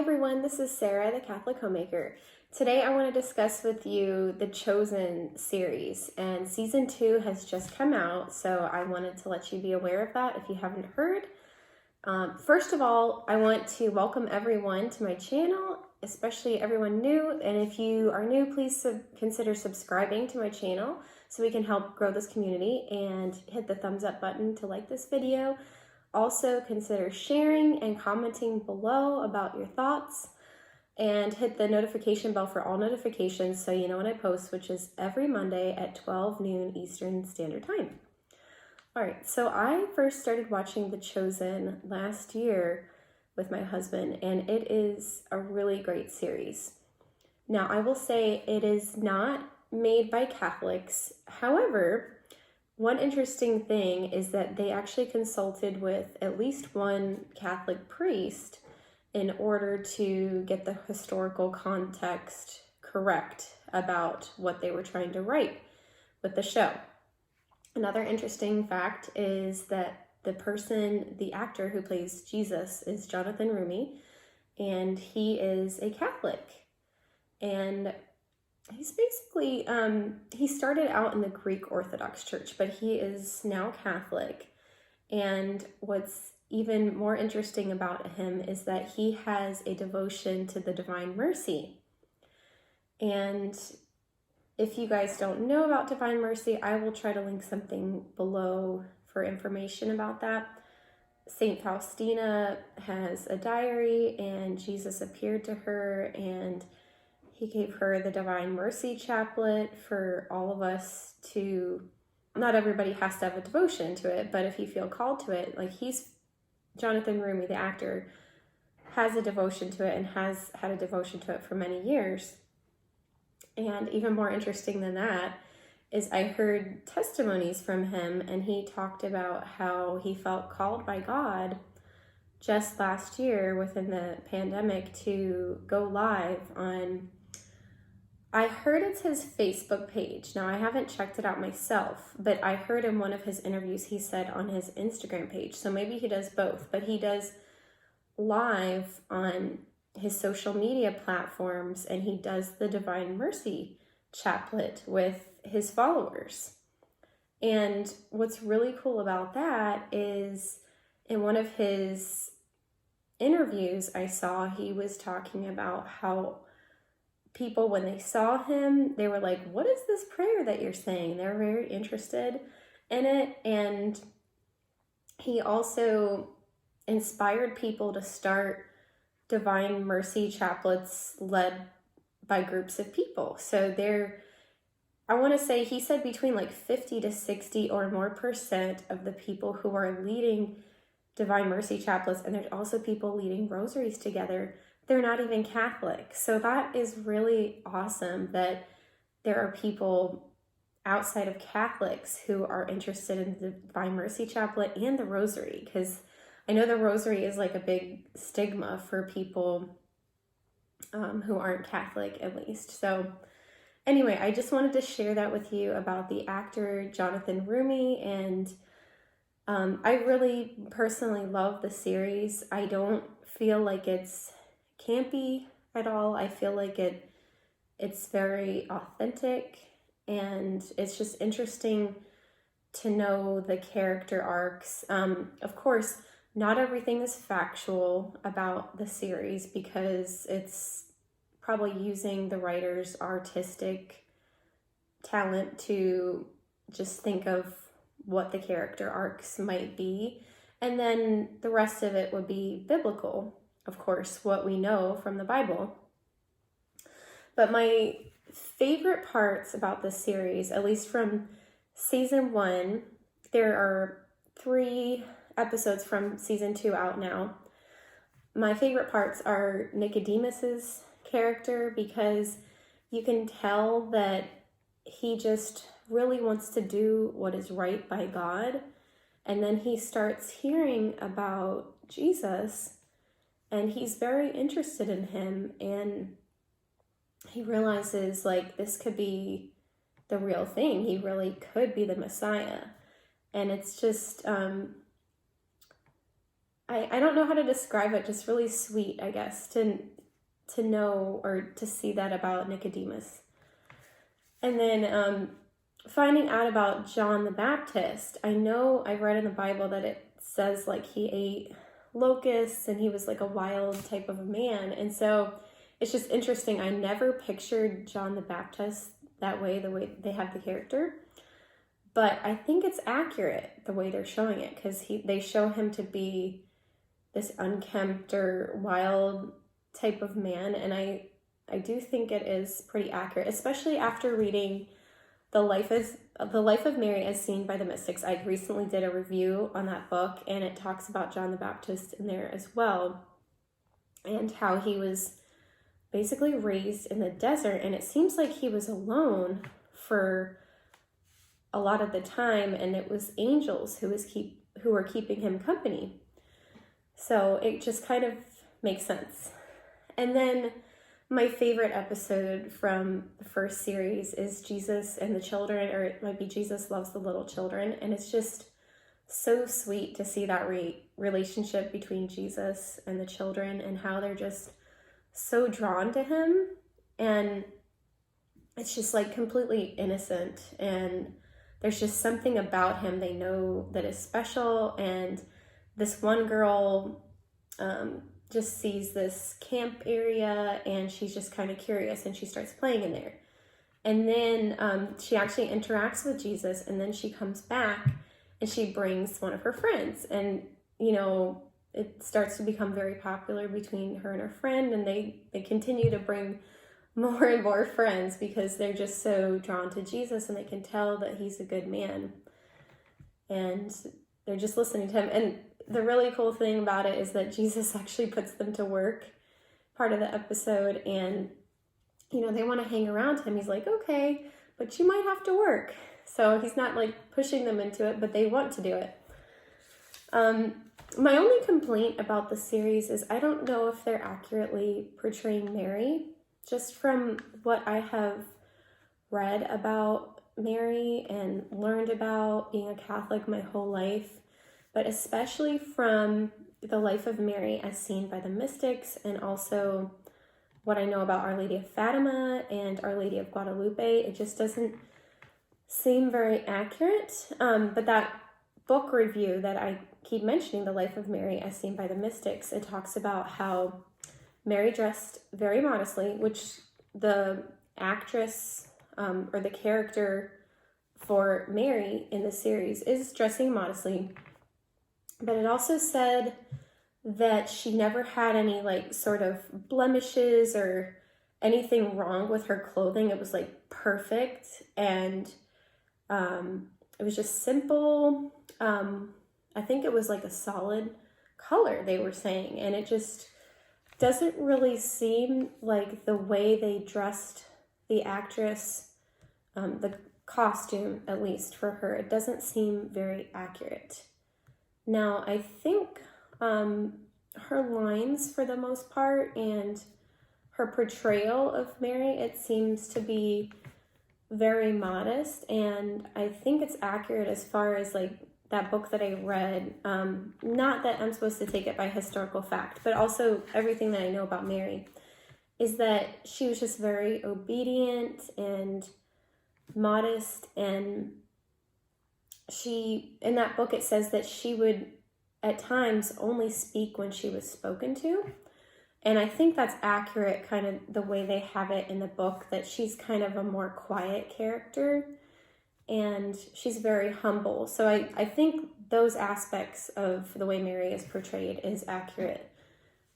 everyone, this is Sarah, the Catholic Homemaker. Today I want to discuss with you the Chosen series, and season 2 has just come out, so I wanted to let you be aware of that if you haven't heard. First of all, I want to welcome everyone to my channel, especially everyone new, and if you are new, please consider subscribing to my channel so we can help grow this community, and hit the thumbs up button to like this video. Also, consider sharing and commenting below about your thoughts, and hit the notification bell for all notifications so you know when I post, which is every Monday at 12 noon Eastern Standard Time. All right, so I first started watching The Chosen last year with my husband, and it is a really great series. Now, I will say it is not made by Catholics. However, one interesting thing is that they actually consulted with at least one Catholic priest in order to get the historical context correct about what they were trying to write with the show. Another interesting fact is that the actor who plays Jesus is Jonathan Rooney, and he is a Catholic. And he's basically, he started out in the Greek Orthodox Church, but he is now Catholic. And what's even more interesting about him is that he has a devotion to the Divine Mercy. And if you guys don't know about Divine Mercy, I will try to link something below for information about that. Saint Faustina has a diary, and Jesus appeared to her, and he gave her the Divine Mercy Chaplet for all of us to, not everybody has to have a devotion to it, but if you feel called to it, like Jonathan Rooney, the actor, has a devotion to it and has had a devotion to it for many years. And even more interesting than that is I heard testimonies from him, and he talked about how he felt called by God just last year within the pandemic to go live on, I heard it's his Facebook page. Now, I haven't checked it out myself, but I heard in one of his interviews he said on his Instagram page. So maybe he does both, but he does live on his social media platforms, and he does the Divine Mercy Chaplet with his followers. And what's really cool about that is in one of his interviews I saw, he was talking about how people, when they saw him, they were like, what is this prayer that you're saying? They're very interested in it. And he also inspired people to start Divine Mercy chaplets led by groups of people. So I want to say, he said between like 50 to 60 or more % of the people who are leading Divine Mercy chaplets, and there's also people leading rosaries together, they're not even Catholic. So that is really awesome that there are people outside of Catholics who are interested in the Divine Mercy Chaplet and the Rosary, because I know the Rosary is like a big stigma for people who aren't Catholic, at least. So anyway, I just wanted to share that with you about the actor Jonathan Rooney, and I really personally love the series. I don't feel like it's campy at all. I feel like it's very authentic, and it's just interesting to know the character arcs. Of course, not everything is factual about the series because it's probably using the writer's artistic talent to just think of what the character arcs might be. And then the rest of it would be biblical, of course, what we know from the Bible. But my favorite parts about this series, at least from season 1, there are 3 episodes from season 2 out now. My favorite parts are Nicodemus's character, because you can tell that he just really wants to do what is right by God. And then he starts hearing about Jesus, and he's very interested in him, and he realizes like this could be the real thing. He really could be the Messiah. And it's just I don't know how to describe it, just really sweet, I guess, to know or to see that about Nicodemus. And then finding out about John the Baptist, I know I've read in the Bible that it says like he ate locusts and he was like a wild type of a man. And so it's just interesting. I never pictured John the Baptist that way, the way they have the character. But I think it's accurate the way they're showing it, because they show him to be this unkempt or wild type of man. And I do think it is pretty accurate, especially after reading The Life of Mary as Seen by the Mystics. I recently did a review on that book, and it talks about John the Baptist in there as well, and how he was basically raised in the desert, and it seems like he was alone for a lot of the time, and it was angels who were keeping him company. So it just kind of makes sense. And then my favorite episode from the first series is Jesus and the children, or it might be Jesus Loves the Little Children. And it's just so sweet to see that relationship between Jesus and the children, and how they're just so drawn to him. And it's just like completely innocent, and there's just something about him they know that is special. And this one girl just sees this camp area, and she's just kind of curious, and she starts playing in there. And then she actually interacts with Jesus, and then she comes back and she brings one of her friends. And, you know, it starts to become very popular between her and her friend, and they continue to bring more and more friends because they're just so drawn to Jesus, and they can tell that he's a good man, and they're just listening to him. And the really cool thing about it is that Jesus actually puts them to work part of the episode, and you know, they want to hang around him. He's like, okay, but you might have to work. So he's not like pushing them into it, but they want to do it. My only complaint about the series is I don't know if they're accurately portraying Mary. Just from what I have read about Mary and learned about being a Catholic my whole life, but especially from The Life of Mary as Seen by the Mystics, and also what I know about Our Lady of Fatima and Our Lady of Guadalupe, it just doesn't seem very accurate. But that book review that I keep mentioning, The Life of Mary as Seen by the Mystics, it talks about how Mary dressed very modestly, which the actress or the character for Mary in the series is dressing modestly. But it also said that she never had any like sort of blemishes or anything wrong with her clothing. It was like perfect, and it was just simple. I think it was like a solid color, they were saying, and it just doesn't really seem like the way they dressed the actress, the costume at least for her, it doesn't seem very accurate. Now, I think her lines for the most part and her portrayal of Mary, it seems to be very modest, and I think it's accurate as far as like that book that I read. Not that I'm supposed to take it by historical fact, but also everything that I know about Mary is that she was just very obedient and modest, and she, in that book, it says that she would at times only speak when she was spoken to. And I think that's accurate, kind of the way they have it in the book, that she's kind of a more quiet character and she's very humble. So I think those aspects of the way Mary is portrayed is accurate.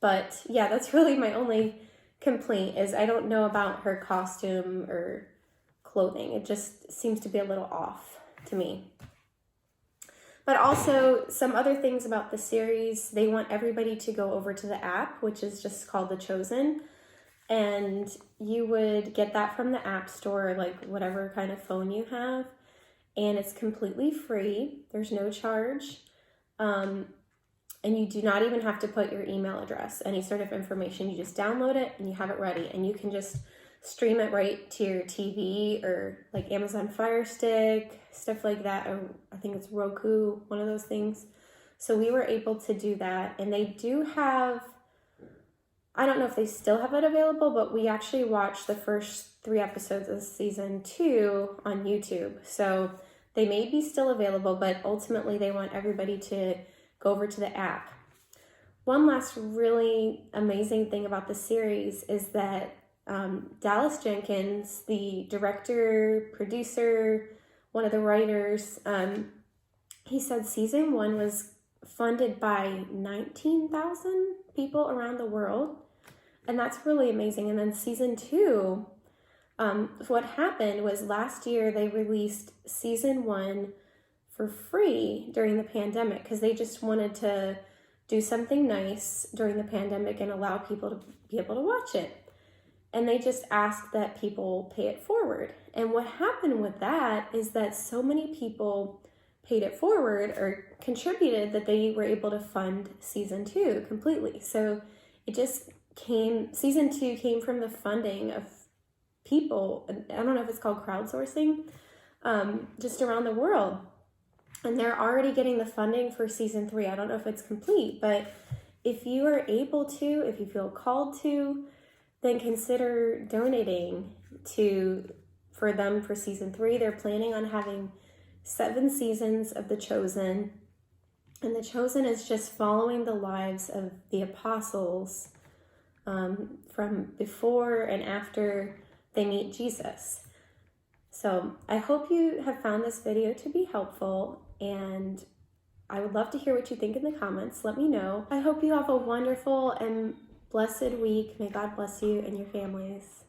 But yeah, that's really my only complaint, is I don't know about her costume or clothing. It just seems to be a little off to me. But also some other things about the series, they want everybody to go over to the app, which is just called The Chosen. And you would get that from the App Store, like whatever kind of phone you have. And it's completely free. There's no charge. And you do not even have to put your email address, any sort of information. You just download it and you have it ready. And you can just stream it right to your TV or like Amazon Fire Stick, stuff like that. Or I think it's Roku, one of those things. So we were able to do that, and they do have, I don't know if they still have it available, but we actually watched the first 3 episodes of season 2 on YouTube. So they may be still available, but ultimately they want everybody to go over to the app. One last really amazing thing about the series is that Dallas Jenkins, the director, producer, one of the writers, he said season 1 was funded by 19,000 people around the world. And that's really amazing. And then season 2, what happened was last year they released season 1 for free during the pandemic because they just wanted to do something nice during the pandemic and allow people to be able to watch it. And they just asked that people pay it forward. And what happened with that is that so many people paid it forward or contributed that they were able to fund season 2 completely. So it just season 2 came from the funding of people. I don't know if it's called crowdsourcing, just around the world. And they're already getting the funding for season 3. I don't know if it's complete, but if you are able to, if you feel called to, then consider donating for them for season 3. They're planning on having 7 seasons of The Chosen. And The Chosen is just following the lives of the apostles from before and after they meet Jesus. So I hope you have found this video to be helpful, and I would love to hear what you think in the comments. Let me know. I hope you have a wonderful and blessed week. May God bless you and your families.